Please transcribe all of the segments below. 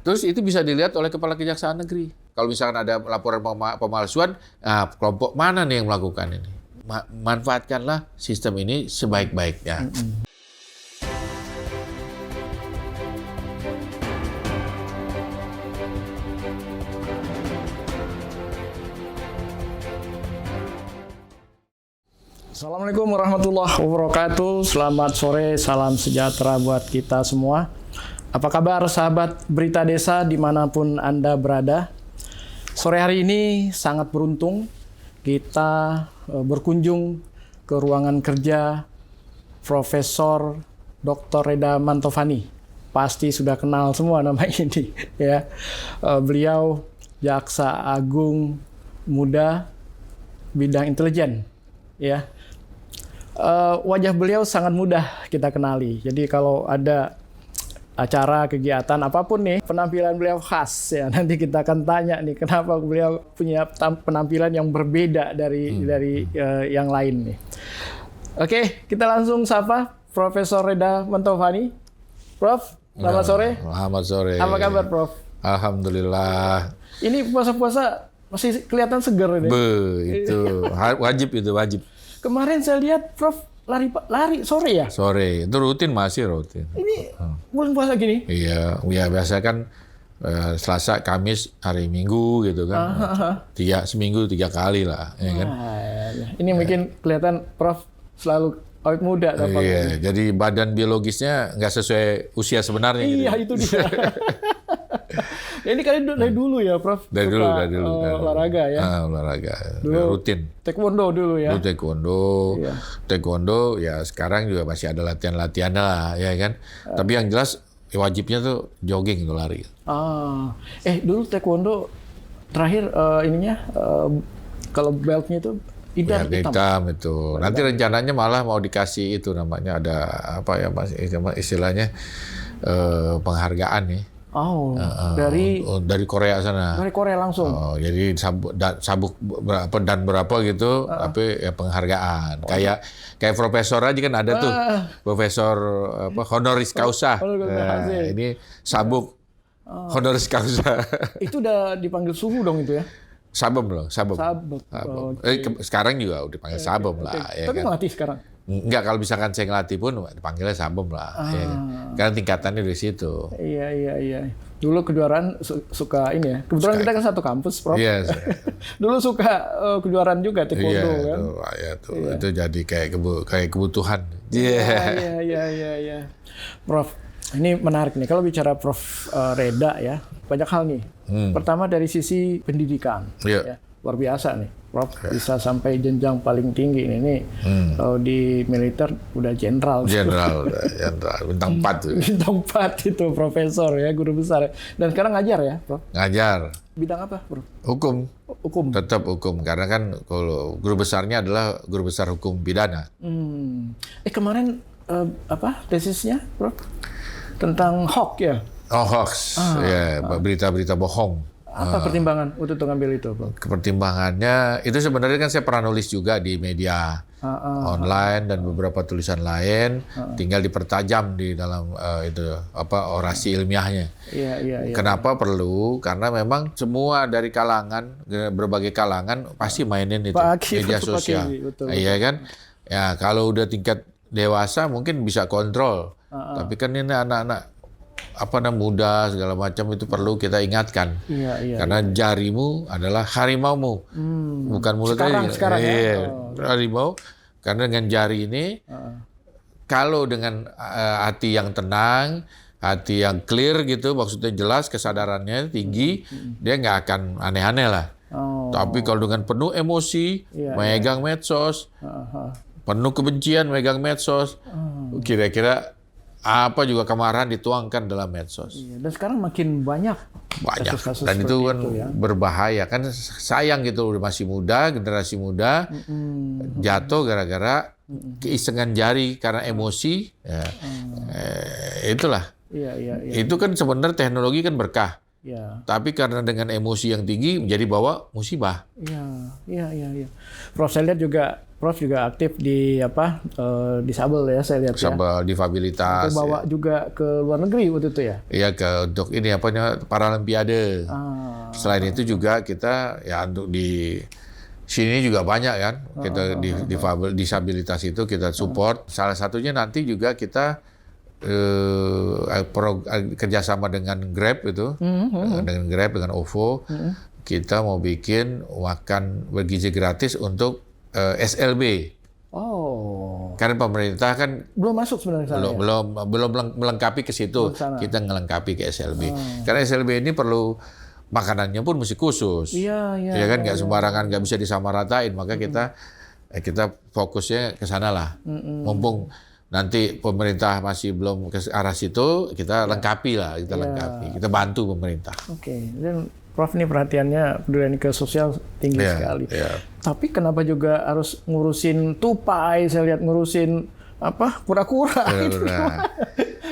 terus itu bisa dilihat oleh Kepala Kejaksaan Negeri. Kalau misalkan ada laporan pemalsuan, kelompok mana nih yang melakukan ini? Manfaatkanlah sistem ini sebaik-baiknya. Assalamualaikum warahmatullahi wabarakatuh. Selamat sore, salam sejahtera buat kita semua. Apa kabar sahabat Berita Desa dimanapun Anda berada? Sore hari ini sangat beruntung kita berkunjung ke ruangan kerja Profesor Dr. Reda Mantovani. Pasti sudah kenal semua nama ini, ya. Beliau Jaksa Agung Muda bidang intelijen, ya. Wajah beliau sangat mudah kita kenali. Jadi kalau ada acara, kegiatan apapun nih, penampilan beliau khas ya. Nanti kita akan tanya nih kenapa beliau punya penampilan yang berbeda dari yang lain nih. Oke, kita langsung sapa Profesor Reda Mantovani. Prof, selamat sore. Selamat sore. Apa kabar, Prof? Alhamdulillah. Ini puasa-puasa masih kelihatan seger ini. Itu wajib itu wajib. Kemarin saya lihat Prof lari sore ya? Sore, itu masih rutin. Ini bulan puasa gini? Iya, ya biasa kan Selasa, Kamis, hari Minggu gitu kan. Seminggu 3 kali lah, ya kan. Ini mungkin kelihatan Prof selalu awet muda. Iya, jadi badan biologisnya nggak sesuai usia sebenarnya. Iya, gitu. itu dia. Ini kalian dari dulu ya, Prof? Dari dulu. Olahraga ya? Olahraga. Dulu rutin. Taekwondo dulu ya? Dulu taekwondo, ya sekarang juga masih ada latihan-latihannya lah, ya kan. Tapi yang jelas wajibnya tuh jogging, itu lari. Dulu taekwondo terakhir kalau beltnya itu hitam itu. Nanti rencananya malah mau dikasih itu namanya ada apa ya Mas, istilahnya penghargaan nih. Dari Korea sana. Dari Korea langsung. Jadi sabuk berapa gitu, tapi ya penghargaan. Kayak profesor aja kan ada tuh, profesor honoris causa. Ini sabuk honoris causa. Itu udah dipanggil suhu dong itu ya? Sabem. Sekarang juga udah dipanggil sabem lah. Ya tapi kan? ngelatih sekarang? Enggak, kalau misalkan saya ngelatih pun dipanggilnya sabem lah. Ya. Karena tingkatannya dari situ. Iya. Dulu kejuaraan suka ini ya. Kebetulan kita kan satu kampus, Prof. Iya. Dulu suka kejuaraan juga taekwondo kan. Iya. Itu jadi kayak kebutuhan. Iya. Prof, ini menarik nih. Kalau bicara Prof Reda ya, banyak hal nih. Pertama dari sisi pendidikan. Ya, luar biasa nih. Prof bisa sampai jenjang paling tinggi ini. Kalau di militer udah jenderal. Jenderal, bintang 4 tuh. Bintang 4 itu profesor ya, guru besar. Dan sekarang ngajar ya, Prof? Ngajar. Bidang apa, Prof? Hukum. Tetap hukum, karena kan kalau guru besarnya adalah guru besar hukum pidana. Kemarin tesisnya, Prof? Tentang hoax ya? Hoax. Ya, berita-berita bohong. Apa pertimbangan untuk ngambil itu, Bro? Pertimbangannya itu sebenarnya kan saya pernah nulis juga di media online dan beberapa tulisan lain, tinggal dipertajam di dalam orasi ilmiahnya. Iya. Kenapa perlu? Karena memang semua dari berbagai kalangan pasti mainin itu media sosial. Iya kan? Ya kalau udah tingkat dewasa mungkin bisa kontrol, tapi kan ini anak-anak muda segala macam itu perlu kita ingatkan. Karena jarimu adalah harimaumu, bukan mulut aja. Sekarang ya. Harimau. Karena dengan jari ini, kalau dengan hati yang tenang, hati yang clear gitu, maksudnya jelas kesadarannya tinggi, dia nggak akan aneh-aneh lah. Tapi kalau dengan penuh emosi, megang medsos, penuh kebencian, megang medsos, kira-kira apa juga kemarahan dituangkan dalam medsos. Dan sekarang makin banyak kasus-kasus dan itu kan ya. Berbahaya kan, sayang gitu, udah masih muda, generasi muda jatuh gara-gara keisengan jari karena emosi. Itulah. Iya. Itu kan sebenarnya teknologi kan berkah. Ya. Tapi karena dengan emosi yang tinggi menjadi bawa musibah. Iya. Prof, saya lihat juga Prof juga aktif di disabel ya, saya lihat ya. Sampai difabilitas. Sampai bawa juga ke luar negeri waktu itu ya. Iya, untuk ini Paralimpiade. Selain itu juga kita ya untuk di sini juga banyak kan. Kita di disabilitas itu kita support. Salah satunya nanti juga kita kerjasama dengan Grab itu, dengan Grab, dengan OVO. Kita mau bikin makan bergizi gratis untuk SLB. Oh. Karena pemerintah kan Belum masuk sebenarnya sana, belum melengkapi ke situ. Kita ngelengkapi ke SLB. Karena SLB ini perlu makanannya pun mesti khusus. Iya. Ya kan nggak sembarangan, nggak bisa disamaratain. Maka kita fokusnya ke sana lah. Mumpung nanti pemerintah masih belum ke arah situ, kita lengkapi lah, lengkapi. Kita bantu pemerintah. Oke. Dan Prof ini perhatiannya kepedulian ke sosial tinggi sekali. Tapi kenapa juga harus ngurusin tupai? Saya lihat ngurusin kura-kura.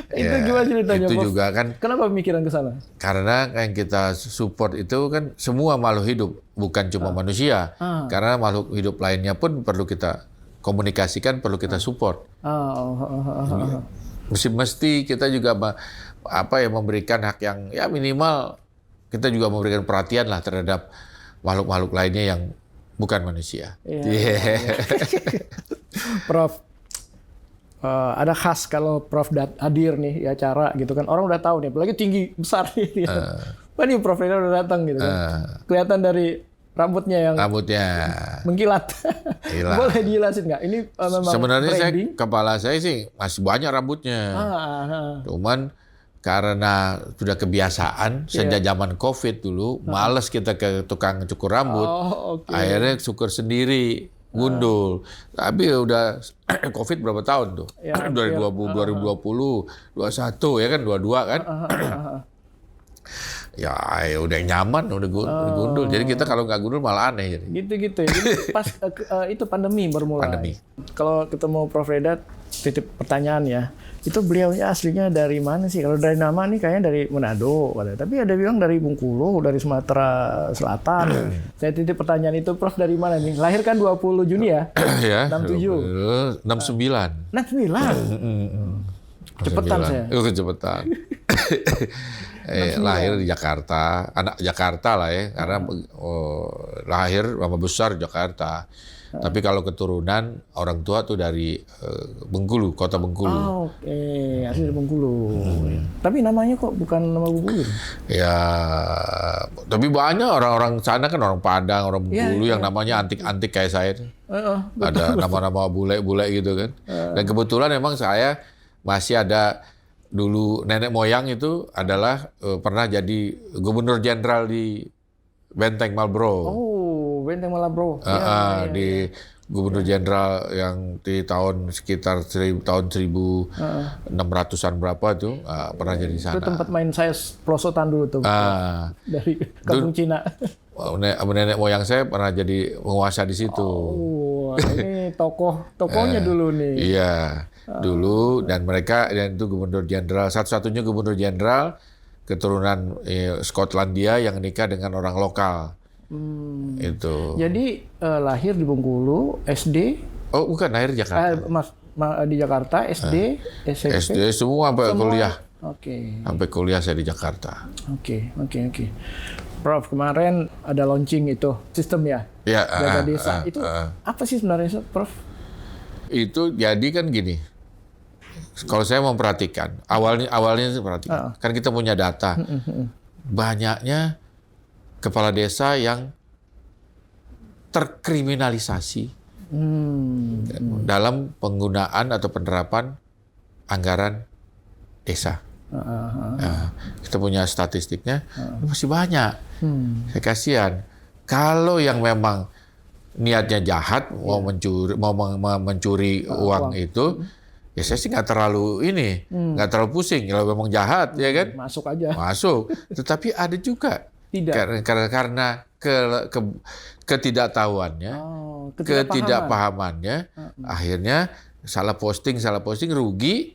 Itu gimana ceritanya, itu Prof? juga kan. Kenapa pemikiran ke sana? Karena yang kita support itu kan semua makhluk hidup, bukan cuma manusia. Karena makhluk hidup lainnya pun perlu kita komunikasikan, perlu kita support. Mesti kita juga memberikan hak yang ya minimal. Kita juga memberikan perhatian lah terhadap makhluk-makhluk lainnya yang bukan manusia. Prof, ada khas kalau Prof hadir nih di acara gitu kan. Orang udah tahu nih, apalagi tinggi besar nih. Wah ini Prof Reda udah datang gitu kan. Kelihatan dari rambutnya yang mengkilat. Boleh dijelasin nggak? Ini memang sebenarnya kepala saya sih masih banyak rambutnya. Cuman karena sudah kebiasaan sejak zaman COVID dulu, males kita ke tukang cukur rambut. Akhirnya cukur sendiri, gundul. Tapi udah COVID berapa tahun tuh? Dari 2020, 21 ya kan, 22 kan? Ya udah nyaman, udah gundul. Jadi kita kalau nggak gundul malah aneh. Gitu-gitu ya. Jadi pas itu pandemi baru mulai. Kalau ketemu Prof Reda, titip pertanyaan ya. Itu beliaunya aslinya dari mana sih? Kalau dari nama nih kayaknya dari Manado. Tapi ada bilang dari Bengkulu, dari Sumatera Selatan. Saya titip pertanyaan itu, Prof dari mana nih? Lahir kan 20 Juni ya? 67? 69. 69? Cepetan saya. Cepetan. Lahir di Jakarta, anak Jakarta lah ya. Karena lahir sama besar Jakarta. Tapi kalau keturunan orang tua tuh dari Bengkulu, kota Bengkulu. Asli dari Bengkulu. Tapi namanya kok bukan nama Bengkulu? Ya, tapi banyak orang-orang sana kan orang Padang, orang Bengkulu yang namanya antik-antik kayak saya. Ada nama-nama bule-bule gitu kan. Dan kebetulan memang saya masih ada dulu nenek moyang itu adalah pernah jadi gubernur jenderal di Benteng Marlborough. Benteng Marlborough. Di gubernur jenderal yang di tahun sekitar tahun 1600-an berapa itu pernah jadi sana. Itu tempat main saya perosotan dulu tuh. Dari kampung Cina. Nenek moyang saya pernah jadi penguasa di situ. Ini tokohnya dulu nih. Iya, dulu dan itu gubernur jenderal, satu-satunya gubernur jenderal keturunan Skotlandia yang nikah dengan orang lokal. Itu. Jadi lahir di Bengkulu, SD. Oh, bukan, lahir di Jakarta. Di Jakarta, SD, SMP. SD semua sampai kuliah. Oke. Sampai kuliah saya di Jakarta. Oke. Prof, kemarin ada launching itu sistem ya? Jaga desa. Itu apa sih sebenarnya, Prof? Itu jadi kan gini. Kalau saya memperhatikan, awalnya saya perhatikan. Kan kita punya data. Banyaknya kepala desa yang terkriminalisasi dalam penggunaan atau penerapan anggaran desa. Kita punya statistiknya, masih banyak. Saya kasihan. Kalau yang memang niatnya jahat, mau mencuri uang itu, ya saya sih nggak terlalu nggak terlalu pusing. Kalau memang jahat, ya kan? Masuk aja. Masuk. Tetapi ada juga. Tidak. Karena ketidaktahuannya, ketidakpahamannya, akhirnya salah posting rugi,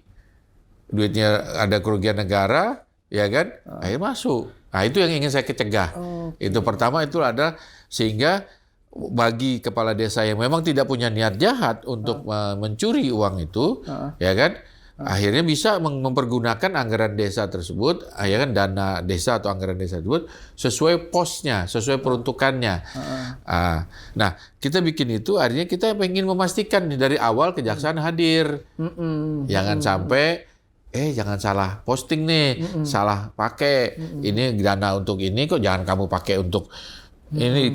duitnya ada kerugian negara, ya kan? Akhirnya masuk. Nah itu yang ingin saya cegah. Itu pertama itu ada sehingga bagi kepala desa yang memang tidak punya niat jahat untuk mencuri uang itu, ya kan? Akhirnya bisa mempergunakan anggaran desa tersebut, ya kan, dana desa atau anggaran desa tersebut sesuai posnya, sesuai peruntukannya. Nah, kita bikin itu artinya kita ingin memastikan nih, dari awal kejaksaan hadir. Jangan sampai jangan salah posting nih, salah pakai. Ini dana untuk ini kok jangan kamu pakai untuk ini,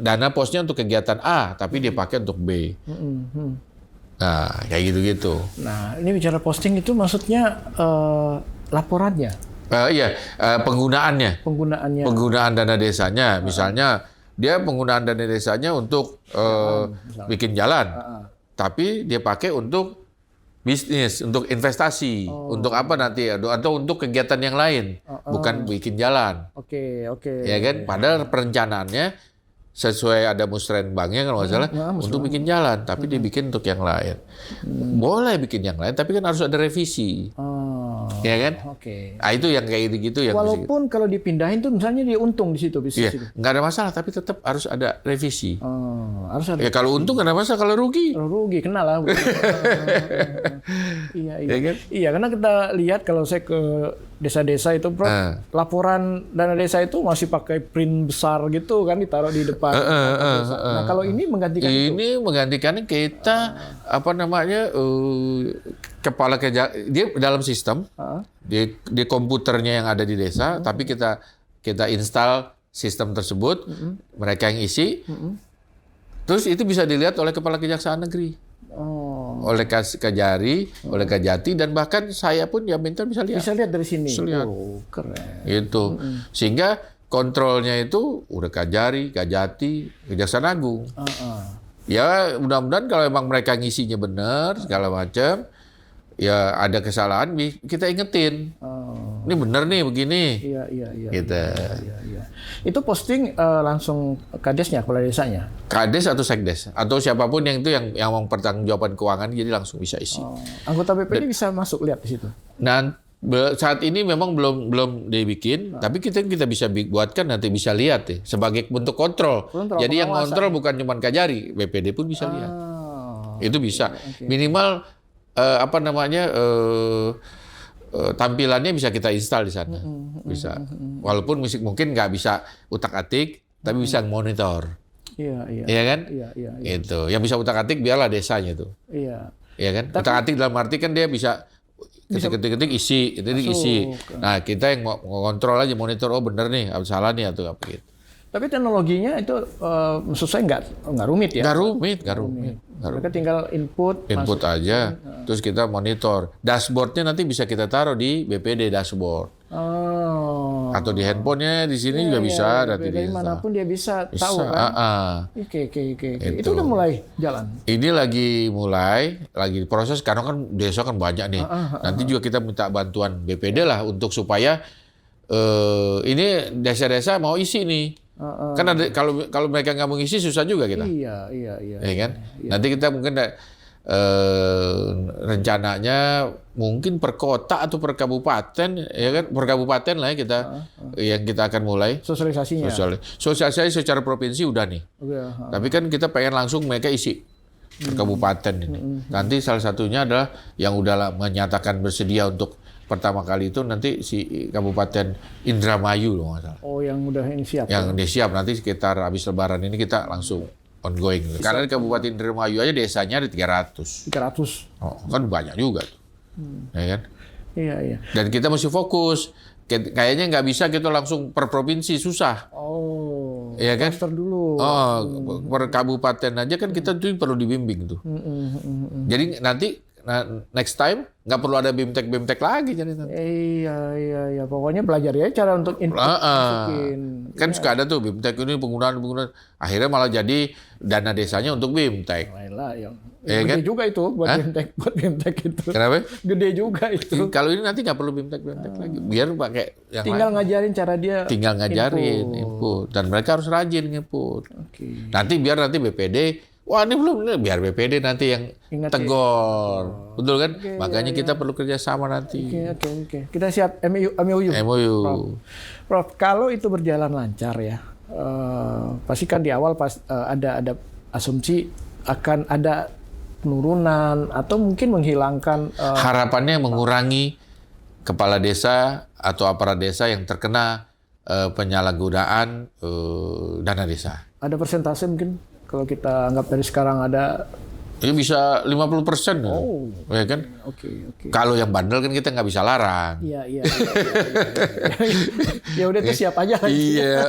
dana posnya untuk kegiatan A tapi dia pakai untuk B. Nah, kayak gitu-gitu. Nah, ini bicara posting itu maksudnya laporannya. Iya, penggunaannya. Penggunaan dana desanya. Misalnya dia penggunaan dana desanya untuk bikin jalan. Tapi dia pakai untuk bisnis, untuk investasi, untuk apa nanti, atau untuk kegiatan yang lain, bukan bikin jalan. Oke. Ya kan? Padahal perencanaannya sesuai ada musren banknya kalau nggak salah untuk bikin jalan, tapi dibikin untuk yang lain. Boleh bikin yang lain, tapi kan harus ada revisi. Ya kan? Oke. Nah, itu yang kayak gitu yang walaupun kalau dipindahin tuh misalnya dia untung di situ bisnis itu. Nggak ada masalah, tapi tetap harus ada revisi. Harus ada. Ya kalau untung nggak ada masalah, kalau rugi. Kalau rugi kena lah. Iya. Ya kan? Iya, karena kita lihat kalau saya ke desa-desa itu, Prof, laporan dana desa itu masih pakai print besar gitu kan, ditaruh di depan. Nah, kalau ini menggantikan itu. Ini menggantikannya kita kepala dia dalam sistem di komputernya yang ada di desa, tapi kita install sistem tersebut, mereka yang isi, terus itu bisa dilihat oleh kepala kejaksaan negeri. Oleh Kajari, oleh Kajati, dan bahkan saya pun ya minta bisa lihat. Bisa lihat dari sini. Bisa lihat. Keren. Itu. Sehingga kontrolnya itu udah Kajari, Kajati, Kejaksaan Agung. Ya mudah-mudahan kalau emang mereka ngisinya benar, segala macam, ya ada kesalahan, kita ingetin. Ini benar nih begini. Iya. Gitu. Iya. Itu posting langsung kadesnya, kepala desanya? Kades atau sekdes atau siapapun yang itu yang mempertanggungjawaban keuangan, jadi langsung bisa isi. Anggota BPD bisa masuk lihat di situ. Nah, saat ini memang belum dibikin, tapi kita bisa buatkan, nanti bisa lihat sebagai bentuk kontrol. Jadi yang kontrol bukan cuma Kajari, BPD pun bisa lihat. Itu bisa. Minimal tampilannya bisa kita install di sana. Bisa. Walaupun mungkin nggak bisa utak-atik, tapi bisa monitor. Iya. Iya kan? Iya. Itu. Yang bisa utak-atik biarlah desanya itu. Iya. Iya kan? Utak-atik dalam arti kan dia bisa ketik-ketik isi, itu isi. Nah, kita yang mau kontrol aja, monitor, bener nih, salah nih atau apa gitu. Tapi teknologinya itu maksud saya nggak rumit ya? Nggak rumit. Mereka tinggal input aja, terus kita monitor. Dashboardnya nanti bisa kita taruh di BPD dashboard. Atau di handphonenya di sini juga bisa. Dari manapun dia bisa tahu kan? Oke. Itu udah mulai jalan? Ini lagi proses, karena kan desa kan banyak nih. Nanti juga kita minta bantuan BPD lah untuk supaya ini desa-desa mau isi nih. Kan ada, kalau mereka nggak mau ngisi susah juga kita. Iya. Ya kan? Nanti kita mungkin rencananya mungkin per kota atau per kabupaten, ya kan? Per kabupaten lah ya kita yang kita akan mulai sosialisasinya. Sosialisasi secara provinsi udah nih. Tapi kan kita pengen langsung mereka isi per kabupaten ini. Nanti salah satunya adalah yang udah menyatakan bersedia untuk pertama kali itu nanti si Kabupaten Indramayu loh nggak salah. Yang udah ini siap. Yang udah siap, nanti sekitar habis Lebaran ini kita langsung ongoing. Karena di Kabupaten Indramayu aja desanya ada 300. Kan banyak juga tuh. Ya kan? Iya. Dan kita mesti fokus. Kayaknya nggak bisa kita langsung per provinsi, susah. Iya kan? Master dulu. Per kabupaten aja kan kita tuh perlu dibimbing tuh. Jadi nanti next time nggak perlu ada BIMTEK lagi jadi nanti. Iya. Pokoknya belajar ya cara untuk masukin. Kan suka ada tuh BIMTEK ini penggunaan. Akhirnya malah jadi dana desanya untuk BIMTEK. Gede juga itu buat BIMTEK itu. Kenapa? Gede juga itu. Kalau ini nanti nggak perlu BIMTEK lagi. Biar pakai yang tinggal lain. Ngajarin cara dia. Tinggal ngajarin input. Dan mereka harus rajin input. Nanti BPD. Wah ini belum, biar BPD nanti yang tegur. Betul kan? Makanya kita perlu kerjasama nanti. Oke. Kita siap MOU. MOU. Prof, kalau itu berjalan lancar ya, pasti kan di awal ada asumsi akan ada penurunan atau mungkin menghilangkan. Harapannya mengurangi kepala desa atau aparat desa yang terkena penyalahgunaan dana desa. Ada persentase mungkin kalau kita anggap dari sekarang ada. Ya bisa 50%. Oh, ya kan? Oke. Kalau yang bandel kan kita nggak bisa larang. Iya. Ya udah itu siap aja. Iya.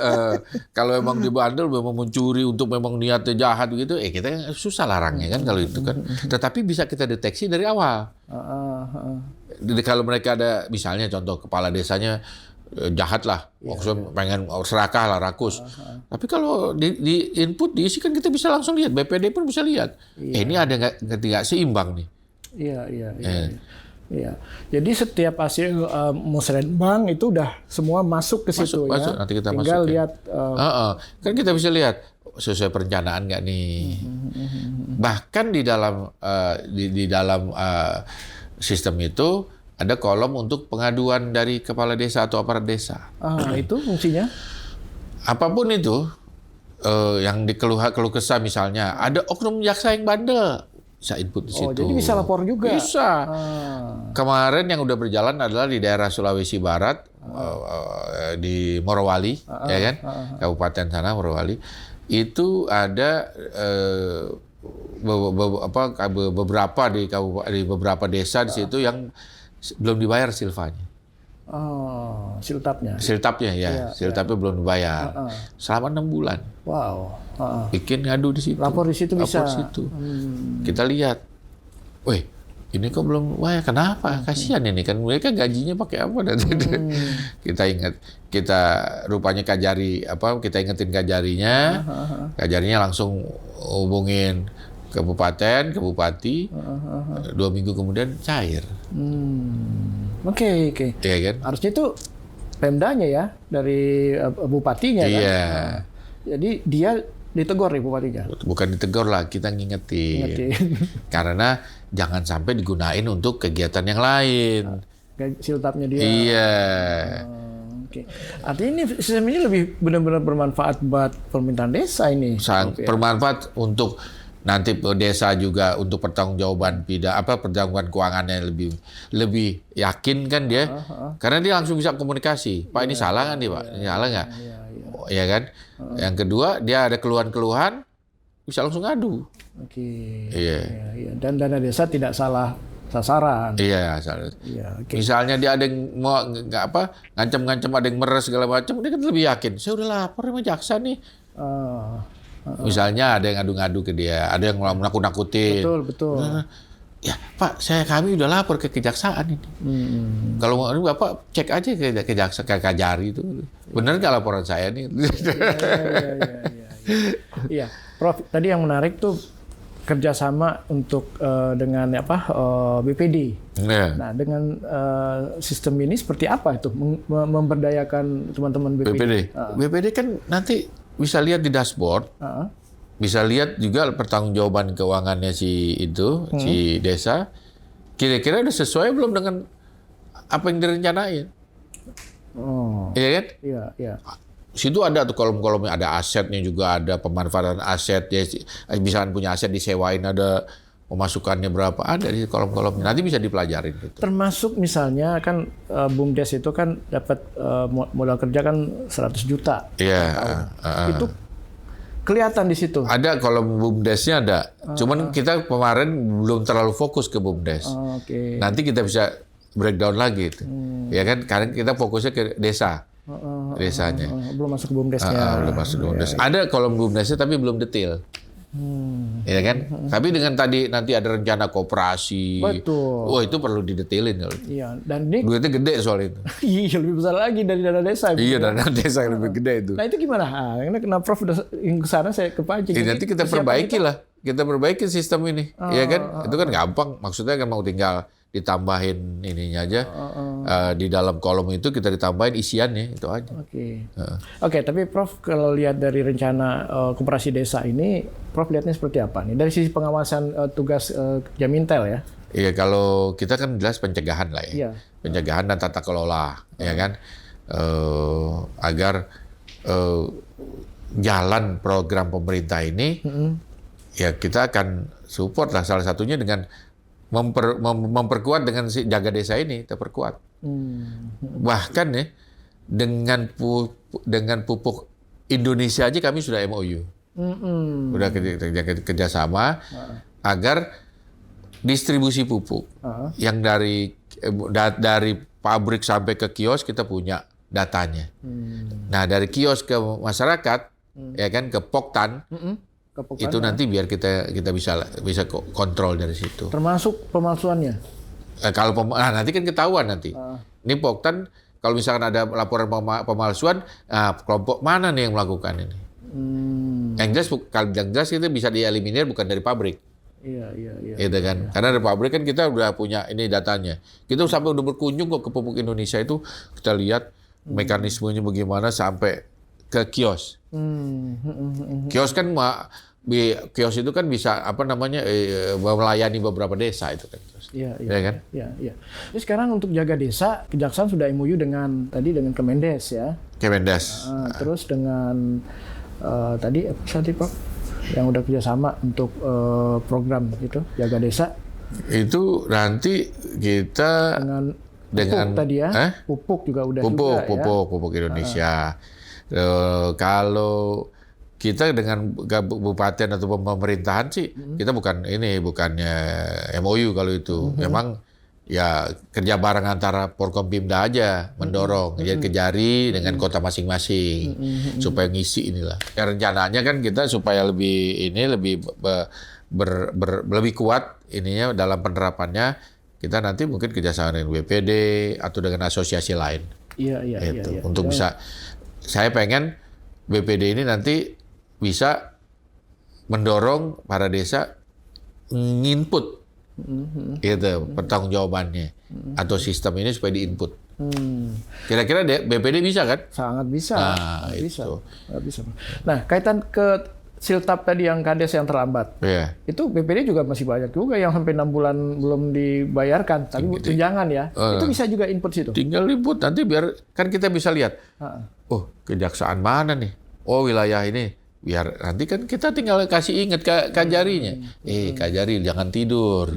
Kalau emang dia bandel, memang mencuri untuk memang niatnya jahat gitu, kita kan susah larangnya kan kalau itu kan. Tetapi bisa kita deteksi dari awal. Jadi kalau mereka ada, misalnya contoh kepala desanya jahat lah, maksudnya pengen serakah lah, rakus. Tapi kalau di input diisi kan kita bisa langsung lihat, BPD pun bisa lihat. Ini ada nggak seimbang nih. Iya. Jadi setiap hasil musrenbang itu udah semua masuk ke situ masuk. ya. Nanti kita tinggal masuk, lihat. Kan kita bisa lihat sesuai perencanaan nggak nih. Bahkan di dalam sistem itu ada kolom untuk pengaduan dari kepala desa atau aparat desa. Itu fungsinya? Apapun itu, yang keluh kesah misalnya, ada oknum jaksa yang bandel, bisa input di situ. Jadi bisa lapor juga? Bisa. Kemarin yang udah berjalan adalah di daerah Sulawesi Barat, di Morowali, ya kan, kabupaten sana Morowali. Itu ada beberapa di beberapa desa di situ yang belum dibayar silvanya. Siltapnya ya. Siltapnya belum dibayar. Selama 6 bulan. Wow. Bikin ngadu di situ. Lapor di situ bisa. Lapor di situ. Kita lihat. Wih, ini kok belum bayar. Kenapa? Kasihan ini kan mereka gajinya pakai apa? Kita ingat. Kita rupanya Kajari kita ingetin Kajarinya. Kajarinya langsung hubungin kabupaten, bupati, 2 minggu kemudian cair. Oke. Iya kan? Harusnya itu Pemdanya ya, dari bupatinya kan? Iya. Jadi dia ditegur nih bupatinya? Bukan ditegur lah, kita ngingetin. Karena jangan sampai digunain untuk kegiatan yang lain. Siltapnya dia? Iya. Oke. Artinya ini sistem ini lebih benar-benar bermanfaat buat pemerintahan desa ini? Bermanfaat untuk nanti desa juga untuk pertanggungjawaban pertanggungjawaban keuangannya lebih yakin kan dia, karena dia langsung bisa komunikasi. Pak ini salah kan nih Pak, ini salah nggak? Ya kan. Yang kedua dia ada keluhan-keluhan bisa langsung ngadu. Iya. Dan dana desa tidak salah sasaran. Iya. Misalnya dia ada yang mau ngancam-ngancam, ada yang meres segala macam, dia kan lebih yakin. Saya udah lapor sama jaksa nih. Misalnya ada yang ngadu-ngadu ke dia, ada yang menakut-nakutin. Betul. Ya Pak, kami udah lapor ke kejaksaan ini. Kalau mau Bapak cek aja ke jaksa, ke Kajari itu. Benar nggak laporan saya nih? Iya, Prof. Tadi yang menarik tuh kerjasama untuk dengan BPD. Nah, dengan sistem ini seperti apa itu memberdayakan teman-teman BPD? BPD kan nanti bisa lihat di dashboard, bisa lihat juga pertanggungjawaban keuangannya si desa. Kira-kira udah sesuai belum dengan apa yang direncanain? Iya kan? Iya. Situ ada tuh kolom-kolomnya, ada asetnya juga, ada pemanfaatan aset. Ya, misalkan punya aset disewain, ada pemasukannya berapa, ada di kolom-kolomnya. Nanti bisa dipelajarin. Gitu. Termasuk misalnya kan BUMDes itu kan dapat modal kerja kan 100 juta. Iya. Itu kelihatan di situ. Ada kolom BUMDesnya ada. Cuman kita kemarin belum terlalu fokus ke BUMDes. Nanti kita bisa breakdown lagi. Ya kan? Karena kita fokusnya ke desa. Desanya. Belum masuk ke BUMDesnya. Belum masuk ke BUMDes. Ada kolom BUMDesnya tapi belum detail. Ya kan? Tapi dengan nanti ada rencana koperasi. Betul. Wah, itu perlu didetailin. Iya, dan ini duitnya gede soal itu. Iya, lebih besar lagi dari dana desa. Iya, dana desa yang lebih gede itu. Nah, itu gimana? Karena kena Prof udah ke sana saya kepancing. Nanti kita perbaiki lah. Kita perbaiki sistem ini. Iya kan? Itu kan gampang. Maksudnya kan mau tinggal ditambahin ininya aja. Di dalam kolom itu kita ditambahin isiannya, itu aja. Oke, tapi Prof kalau lihat dari rencana koperasi desa ini, Prof lihatnya seperti apa nih? Dari sisi pengawasan tugas Jamintel ya? Iya, kalau kita kan jelas pencegahan lah ya. Iya. Pencegahan dan tata kelola, ya kan? Agar jalan program pemerintah ini, ya kita akan support lah, salah satunya dengan memperkuat dengan si jaga desa ini, kita perkuat. Bahkan ya dengan pupuk Indonesia aja kami sudah MOU, udah kerjasama agar distribusi pupuk yang dari pabrik sampai ke kios kita punya datanya. Nah dari kios ke masyarakat, ya kan ke Poktan, itu nanti biar kita bisa kontrol dari situ. Termasuk pemalsuannya. Kalau nanti kan ketahuan nanti. Ini Poktan kalau misalkan ada laporan pemalsuan, kelompok mana nih yang melakukan ini? Yang jelas itu bisa dieliminir bukan dari pabrik. Iya. Gitu kan. Karena dari pabrik kan kita udah punya ini datanya. Kita sampai udah berkunjung kok ke Pupuk Indonesia itu, kita lihat mekanismenya bagaimana sampai ke kios. Kios kan kios itu kan bisa melayani beberapa desa itu kan. Iya. Jadi sekarang untuk jaga desa, Kejaksaan sudah MOU dengan Kemendes ya. Kemendes. Terus dengan tadi Pak yang udah kerjasama untuk program itu jaga desa. Itu nanti kita dengan pupuk tadi ya. Pupuk juga udah pupuk Indonesia. Kalau kita dengan kabupaten atau pemerintahan sih, kita bukannya MOU kalau itu. Memang ya kerja bareng antara Porkompimda aja, mendorong jari dengan kota masing-masing supaya ngisi inilah. Ya, rencananya kan kita supaya lebih kuat ininya dalam penerapannya, kita nanti mungkin kerjasama dengan BPD atau dengan asosiasi lain. Iya. Untuk bisa, saya pengen BPD ini nanti bisa mendorong para desa nginput gitu pertanggungjawabannya atau sistem ini supaya diinput. Kira-kira BPD bisa kan? Sangat bisa. Nah, bisa. Nah, kaitan ke Siltap tadi yang Kades yang terlambat. Itu BPD juga masih banyak juga yang sampai 6 bulan belum dibayarkan, tapi tunjangan ya. Itu bisa juga input situ. Tinggal input nanti biar kan kita bisa lihat. Kejaksaan mana nih? Wilayah ini. Biar nanti kan kita tinggal kasih ingat Kajarinya. Kajari jangan tidur.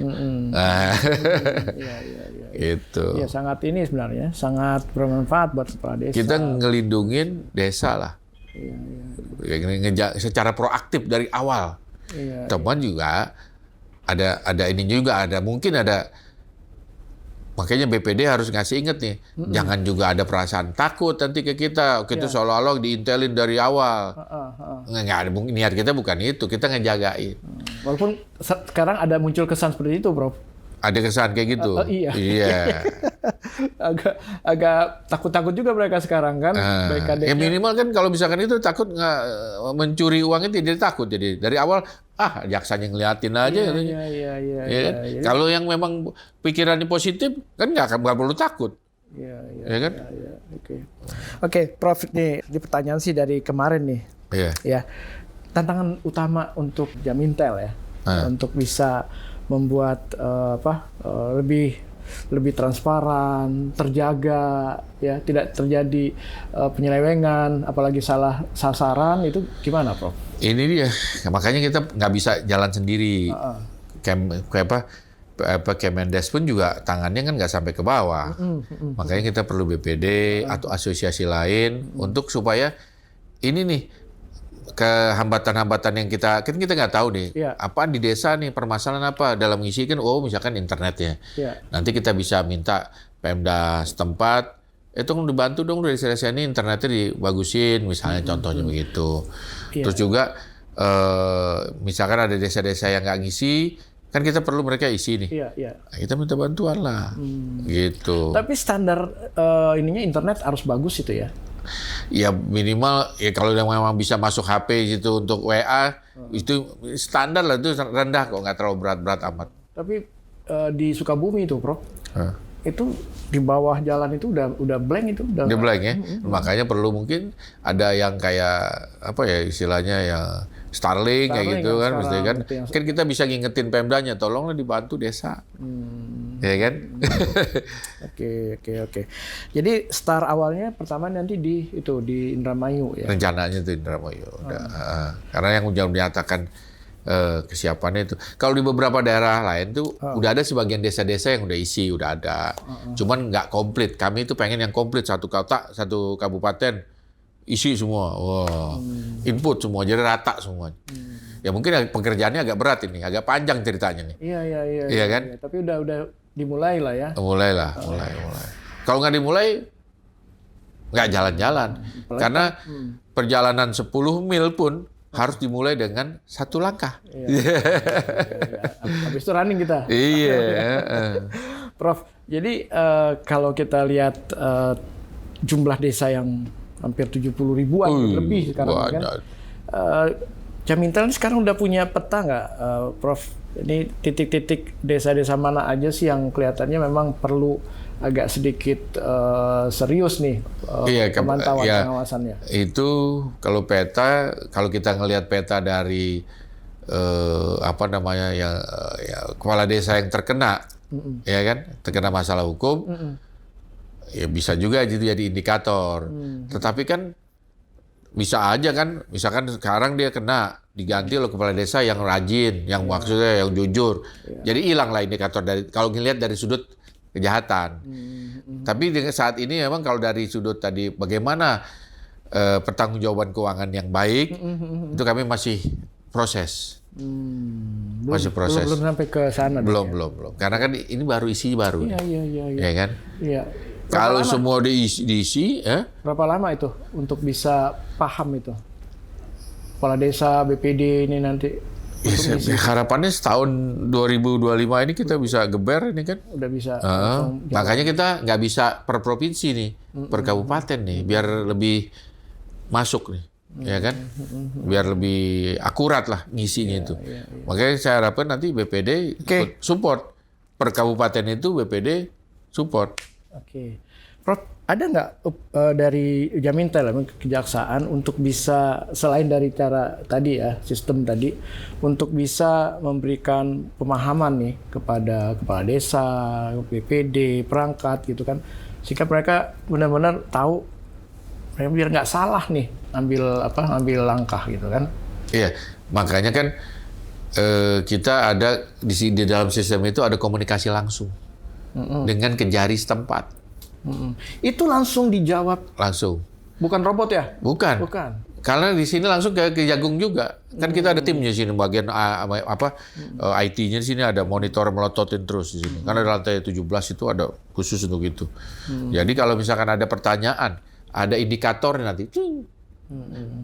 Itu. Ya sangat ini sebenarnya, sangat bermanfaat buat kepala desa. Kita ngelindungin desa lah. Secara proaktif dari awal. Teman juga ada ini juga mungkin ada. Makanya BPD harus ngasih inget nih, jangan juga ada perasaan takut nanti ke kita. Kita seolah-olah diintelin dari awal. Nggak ada, niat kita bukan itu, kita ngejagain. Walaupun sekarang ada muncul kesan seperti itu, Prof. Ada kesan kayak gitu. Iya. agak takut-takut juga mereka sekarang kan. Ya minimal kan kalau misalkan itu takut nggak mencuri uang itu jadi takut. Jadi dari awal jaksanya ngeliatin aja. Iya. Kalau yang memang pikirannya positif kan nggak perlu takut. Iya. Kan? Oke, Prof, nih di pertanyaan sih dari kemarin nih. Ya. Tantangan utama untuk Jamintel ya, untuk bisa membuat lebih transparan, terjaga, ya tidak terjadi penyelewengan, apalagi salah sasaran, itu gimana, Prof? Ini dia, makanya kita nggak bisa jalan sendiri. Kemendes pun juga tangannya kan nggak sampai ke bawah. Makanya kita perlu BPD atau asosiasi lain untuk supaya ini nih kehambatan-hambatan yang kita nggak tahu nih, apa di desa nih permasalahan apa dalam ngisi kan, misalkan internet ya. Nanti kita bisa minta Pemda setempat, itu dibantu dong dari desa ini internetnya dibagusin, misalnya contohnya begitu. Terus juga misalkan ada desa-desa yang nggak ngisi, kan kita perlu mereka isi nih. Nah, kita minta bantuan lah, gitu. Tapi standar ininya internet harus bagus itu ya. Ya minimal ya kalau memang bisa masuk HP gitu untuk WA itu standar lah, itu rendah kok, nggak terlalu berat-berat amat. Tapi di Sukabumi itu, Prof, itu di bawah jalan itu udah blank itu. Udah blank ya. Makanya perlu mungkin ada yang kayak apa ya istilahnya ya Starlink kayak gitu kan, mesti kan kita bisa ngingetin Pemdanya, tolonglah dibantu desa. Ya kan? Oke. Jadi start awalnya pertama nanti di Indramayu ya. Rencananya itu Indramayu. Karena yang udah menyatakan kesiapannya itu. Kalau di beberapa daerah lain tuh udah ada sebagian desa-desa yang udah isi, udah ada. Cuman nggak komplit. Kami itu pengen yang komplit, satu kota, satu kabupaten isi semua. Input semua, jadi rata semua. Ya mungkin pekerjaannya agak berat ini, agak panjang ceritanya nih. Iya Kan? Iya. Tapi udah dimulai lah ya. Mulai. Kalau nggak dimulai, nggak jalan-jalan. Karena perjalanan 10 mil pun harus dimulai dengan satu langkah. Iya. Habis itu running kita. Iya. Prof, jadi kalau kita lihat jumlah desa yang hampir 70 ribuan lebih sekarang kan. Jamintel ini sekarang udah punya peta nggak, Prof? Ini titik-titik desa-desa mana aja sih yang kelihatannya memang perlu agak sedikit serius nih pemantauan pengawasannya? Itu kalau peta, kalau kita ngelihat peta dari kepala desa yang terkena, ya kan, terkena masalah hukum, ya bisa juga jadi indikator. Tetapi kan bisa aja kan, misalkan sekarang dia kena, diganti oleh kepala desa yang rajin, yang maksudnya yang jujur. Jadi hilang lah indikator dari, kalau ngelihat dari sudut kejahatan. Tapi saat ini memang kalau dari sudut tadi bagaimana pertanggungjawaban keuangan yang baik, itu kami masih proses. Masih proses. Belum sampai ke sana. Belum. Karena kan ini baru isi baru. Iya. Ya kan? Iya. Kalau semua diisi, berapa lama itu untuk bisa paham itu? Kepala desa, BPD ini nanti? Harapannya setahun 2025 ini kita bisa geber ini kan? Udah bisa. Makanya kita nggak bisa per provinsi nih, per kabupaten nih, biar lebih masuk nih, ya kan? Biar lebih akurat lah ngisinya itu. Makanya saya harapkan nanti BPD support, per kabupaten itu BPD support. Oke. Prof, ada nggak dari Jamintel, kejaksaan, untuk bisa, selain dari cara tadi ya, sistem tadi, untuk bisa memberikan pemahaman nih kepada kepala desa, BPD, perangkat gitu kan, sehingga mereka benar-benar tahu, biar nggak salah nih ambil langkah gitu kan? Iya, makanya kan kita ada di dalam sistem itu ada komunikasi langsung. Dengan Kejari setempat. Itu langsung dijawab? Langsung. Bukan robot ya? Bukan. Karena di sini langsung ke Jagung juga. Kan kita ada timnya di sini, bagian IT-nya di sini ada monitor melototin terus di sini. Karena di lantai 17 itu ada khusus untuk itu. Jadi kalau misalkan ada pertanyaan, ada indikator nanti.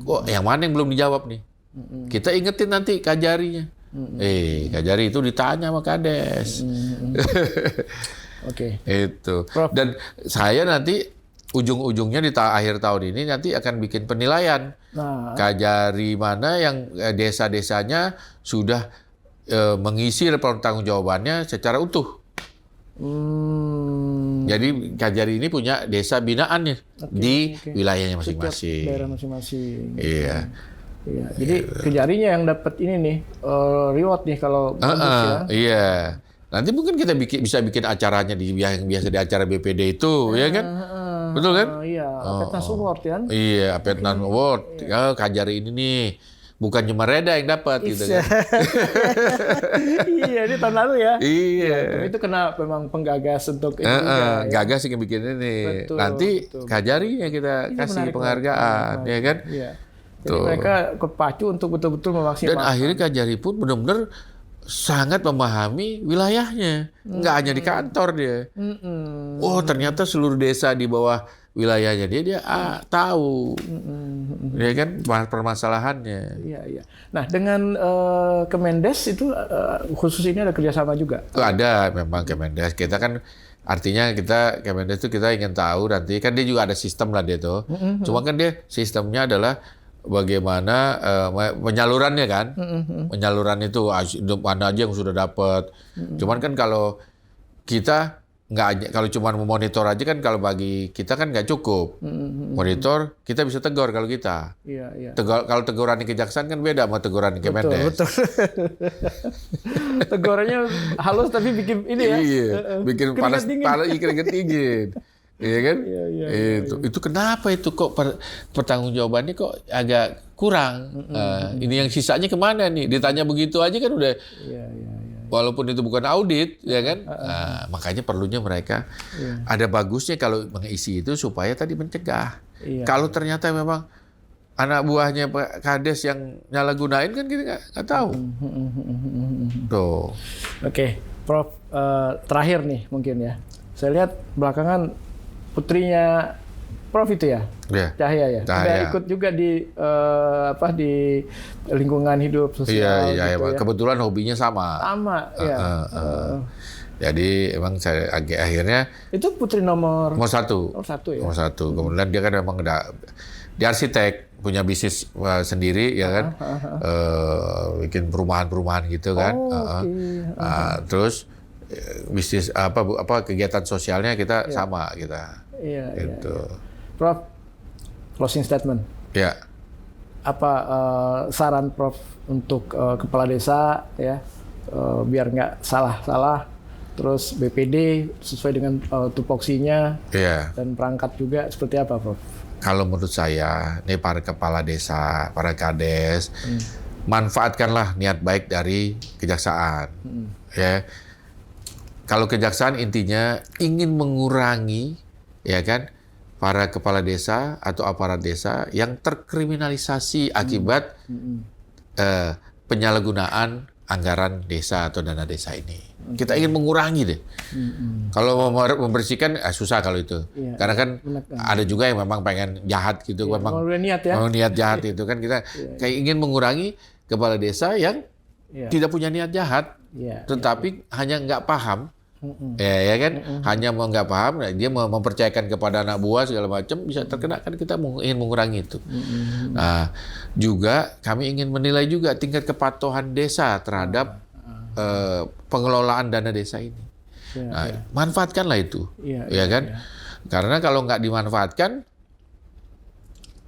Kok yang mana yang belum dijawab nih? Kita ingetin nanti Kajarinya. Kajari itu ditanya sama Kades. Oke. Itu. Dan saya nanti ujung-ujungnya di akhir tahun ini nanti akan bikin penilaian. Kajari mana yang desa-desanya sudah mengisi pertanggungjawabannya secara utuh. Jadi Kajari ini punya desa binaannya di wilayahnya masing-masing. Daerah masing-masing. Iya. Iya, jadi Kejarinya yang dapat ini nih reward nih kalau bagus ya. Iya. Nanti mungkin kita bisa bikin acaranya yang biasa di acara BPD itu, ya kan? Betul kan? Iya, Apetnas Award kan? Iya, Apetnas Award. Kajari ini nih, bukan cuma Reda yang dapat gitu kan? Iya, ini tahun lalu ya. Iya. Tapi itu kena memang penggagas untuk ini juga. Gagas yang bikin ini. Betul, nanti Kajari yang kita kasih penghargaan, ya kan? Iya. Jadi mereka kepacu untuk betul-betul memaksimalkan. Dan akhirnya Kajari pun benar-benar sangat memahami wilayahnya. Nggak hanya di kantor dia. Oh, ternyata seluruh desa di bawah wilayahnya dia tahu. Ya kan permasalahannya. Iya. Nah, dengan Kemendes itu khusus ini ada kerjasama juga? Ada memang Kemendes. Kita kan artinya Kemendes itu kita ingin tahu nanti. Kan dia juga ada sistem lah dia tuh. Cuma kan dia sistemnya adalah bagaimana penyalurannya kan, penyaluran itu mana aja yang sudah dapat. Cuman kan kalau kita kalau cuma memonitor aja kan, kalau bagi kita kan nggak cukup. Monitor kita bisa tegur kalau kita. Iya, iya. Kalau teguran di kejaksaan kan beda sama teguran di Kemendes. Betul. Tegurannya halus tapi bikin ini ya. Iya, bikin panas keringat dingin. Iya kan? Iya. Itu kenapa itu kok pertanggungjawabannya kok agak kurang? Ini yang sisanya kemana nih? Ditanya begitu aja kan udah. Iya. Walaupun itu bukan audit, ya kan? Makanya perlunya mereka ada bagusnya kalau mengisi itu supaya tadi mencegah. Iya. Kalau ternyata memang anak buahnya Pak Kades yang nyalahgunain kan kita nggak tahu. Tuh. Oke, Prof. Terakhir nih mungkin ya. Saya lihat belakangan putrinya Prof itu ya, Cahaya ya. Udah ikut juga di di lingkungan hidup sosial. Iya. Gitu, ya. Kebetulan hobinya sama. Ya. Jadi emang saya akhirnya itu putri nomor satu. Nomor satu ya. Nomor satu. Kemudian dia kan memang dia arsitek, punya bisnis sendiri ya kan, bikin perumahan-perumahan gitu kan. Terus bisnis kegiatan sosialnya kita sama kita. Iya. Gitu. Prof, closing statement. Ya. Apa saran Prof untuk kepala desa ya, biar nggak salah, terus BPD sesuai dengan tupoksinya dan perangkat juga seperti apa, Prof? Kalau menurut saya, nih para kepala desa, para kades, manfaatkanlah niat baik dari kejaksaan. Ya, kalau kejaksaan intinya ingin mengurangi, ya kan, para kepala desa atau aparat desa yang terkriminalisasi akibat penyalahgunaan anggaran desa atau dana desa ini. Kita ingin mengurangi deh. Kalau mau membersihkan susah kalau itu. Karena kan ada juga yang memang pengen jahat gitu, memang niat jahat itu kan kita kayak ingin mengurangi kepala desa yang tidak punya niat jahat, tetapi hanya nggak paham. Ya kan, hanya mau nggak paham, dia mempercayakan kepada anak buah segala macam, bisa terkena, kan kita ingin mengurangi itu. Nah, juga kami ingin menilai juga tingkat kepatuhan desa terhadap pengelolaan dana desa ini. Manfaatkanlah itu, ya kan? Karena kalau nggak dimanfaatkan,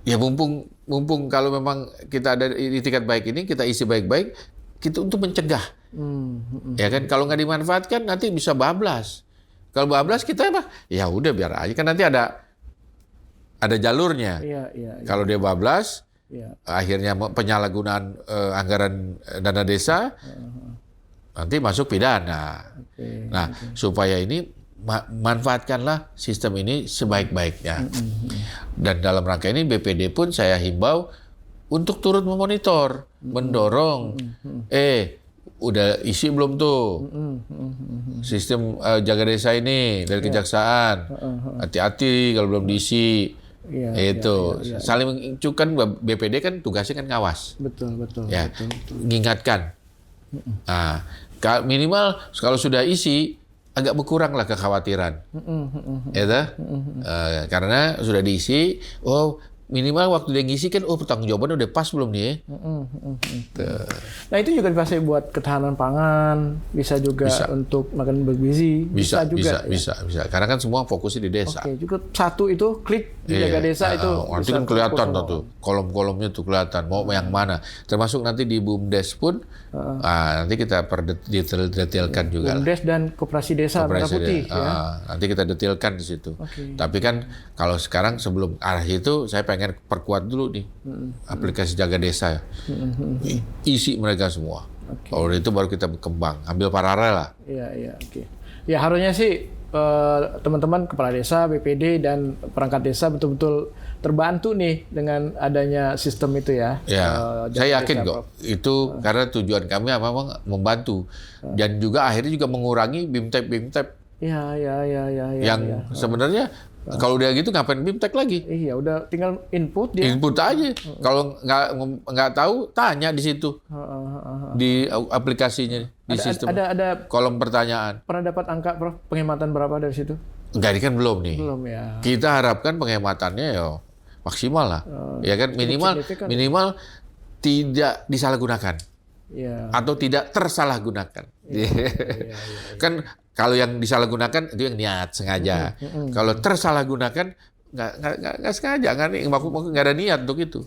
ya mumpung kalau memang kita ada di tingkat baik ini, kita isi baik-baik, kita untuk mencegah. Ya kan, kalau nggak dimanfaatkan nanti bisa bablas. Kalau bablas kita ya udah biar aja, kan nanti ada jalurnya. Kalau dia bablas, akhirnya penyalahgunaan anggaran dana desa, nanti masuk pidana. Supaya ini manfaatkanlah sistem ini sebaik-baiknya. Dan dalam rangka ini BPD pun saya himbau untuk turut memonitor, mendorong. Udah isi belum tuh sistem jaga desa ini dari kejaksaan? Hati-hati kalau belum diisi. Saling mengingatkan, BPD kan tugasnya kan ngawas. Betul. Mengingatkan. Nah, minimal kalau sudah isi agak berkuranglah kekhawatiran. Karena sudah diisi, minimal waktu dia ngisi kan, pertanggungjawabannya udah pas belum nih? Nah itu juga bisa buat ketahanan pangan, bisa juga untuk makan bergizi, bisa. Karena kan semua fokusnya di desa. Juga satu itu klik di jaga desa itu. Nanti kan kelihatan tuh, kolom-kolomnya tuh kelihatan, mau yang mana. Termasuk nanti di BUMDes pun, nanti kita detailkan juga. BUMDes dan Koperasi Desa Merah Putih. Nanti kita detailkan di situ. Tapi kan kalau sekarang sebelum arah itu, saya pengen perkuat dulu nih aplikasi jaga desa. Isi mereka semua. Kalau itu baru kita berkembang, ambil paralel lah. Ya harusnya sih teman-teman kepala desa, BPD dan perangkat desa betul-betul terbantu nih dengan adanya sistem itu ya. Saya yakin kok itu karena tujuan kami memang membantu dan juga akhirnya juga mengurangi BIMTEP. Yang sebenarnya kalau udah gitu ngapain BIMTEK lagi? Udah tinggal input dia. Input aja. Kalau nggak tahu, tanya di situ. Di aplikasinya, di sistem. Ada kolom pertanyaan. Pernah dapat angka, Prof, penghematan berapa dari situ? Enggak, ini kan belum nih. Belum ya. Kita harapkan penghematannya ya maksimal lah. Ya kan, minimal tidak disalahgunakan. Atau tidak tersalahgunakan. Kan Kalau yang disalahgunakan itu yang niat sengaja. Kalau tersalahgunakan nggak sengaja, nggak ada niat untuk itu.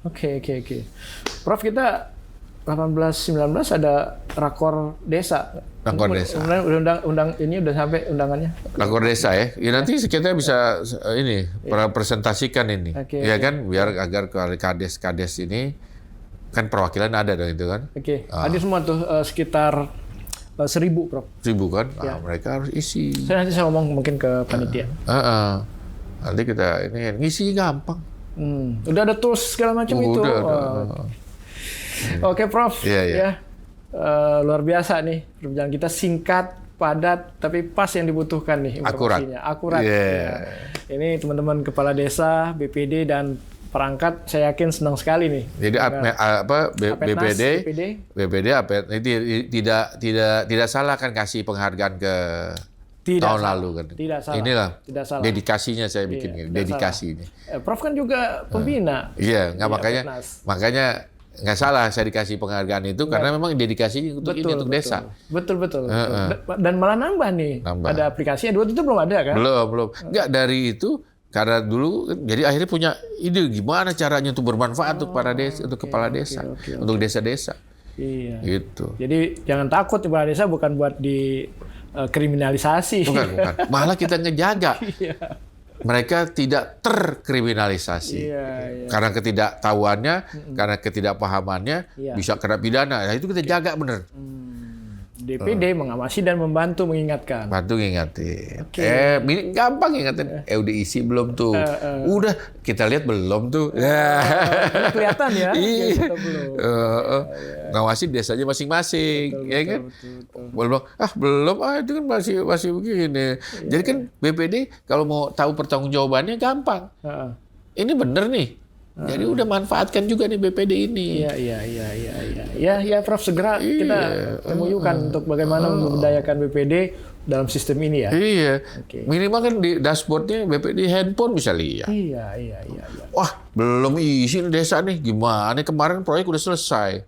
Oke. Prof, kita 18-19 ada rakor desa. Rakor desa. Ini udah sampai undangannya. Rakor desa ya. Ya nanti kita bisa ini presentasikan ini. Ya kan biar agar kades ini kan perwakilan ada dong itu kan. Ada semua tuh sekitar 1.000, Prof. 1.000 kan. Mereka harus isi. Nanti saya ngomong mungkin ke panitia. Nanti kita ini ngisi gampang. Udah ada tools segala macam itu. Oke, Prof. Ya. Luar biasa nih perbincangan kita, singkat, padat, tapi pas yang dibutuhkan nih informasinya. Akurat. Ya. Ini teman-teman kepala desa, BPD dan perangkat, saya yakin senang sekali nih. Jadi BPD tidak salah kan kasih penghargaan ke tahun lalu kan. Tidak salah. Inilah tidak salah. Dedikasinya saya bikin dedikasi ini. Prof kan juga pembina. Iya, makanya nggak salah saya dikasih penghargaan itu karena memang dedikasi untuk desa. Betul. Dan malah nambah nih. Ada aplikasinya, dulu itu belum ada kan? Belum. Nggak dari itu. Karena dulu, jadi akhirnya punya ide gimana caranya untuk bermanfaat untuk para desa, untuk kepala desa, untuk desa-desa. Iya. Gitu. Jadi jangan takut kepala desa bukan buat dikriminalisasi. Bukan. Malah kita ngejaga. Mereka tidak terkriminalisasi. Karena ketidaktahuannya, karena ketidakpahamannya, bisa kena pidana. Nah itu kita jaga bener. DPD mengawasi dan membantu mengingatkan. Bantu ngingatin. Gampang ngingatin. Udah isi belum tuh? Udah, kita lihat belum tuh. Kelihatan ya. Iya. Ngawasi desanya masing-masing, ya kan? Belum. Belum. Itu kan masih begini. Jadi kan BPD kalau mau tahu pertanggungjawabannya gampang. Ini bener nih. Jadi udah manfaatkan juga nih BPD ini. Iya, Prof, segera kita MOU-kan untuk bagaimana memberdayakan BPD dalam sistem ini ya. Iya. Minimal kan di dashboardnya BPD handphone bisa lihat. Iya. Wah, belum isi desa nih. Gimana? Kemarin proyek udah selesai.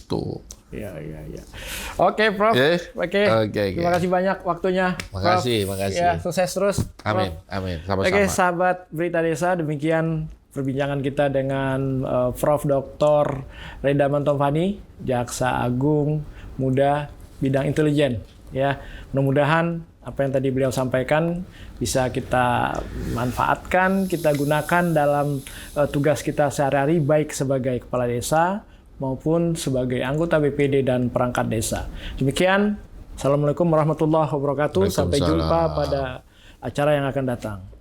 Tuh. Iya. Oke, Prof. Oke. Terima kasih banyak waktunya. Makasih. Ya, sukses terus. Amin. Sama-sama. Oke, sahabat Berita Desa, demikian perbincangan kita dengan Prof. Dr. Reda Mantovani, Jaksa Agung Muda bidang intelijen. Ya, mudah-mudahan apa yang tadi beliau sampaikan bisa kita manfaatkan, kita gunakan dalam tugas kita sehari-hari, baik sebagai kepala desa maupun sebagai anggota BPD dan perangkat desa. Demikian, Assalamualaikum warahmatullahi wabarakatuh. Sampai jumpa pada acara yang akan datang.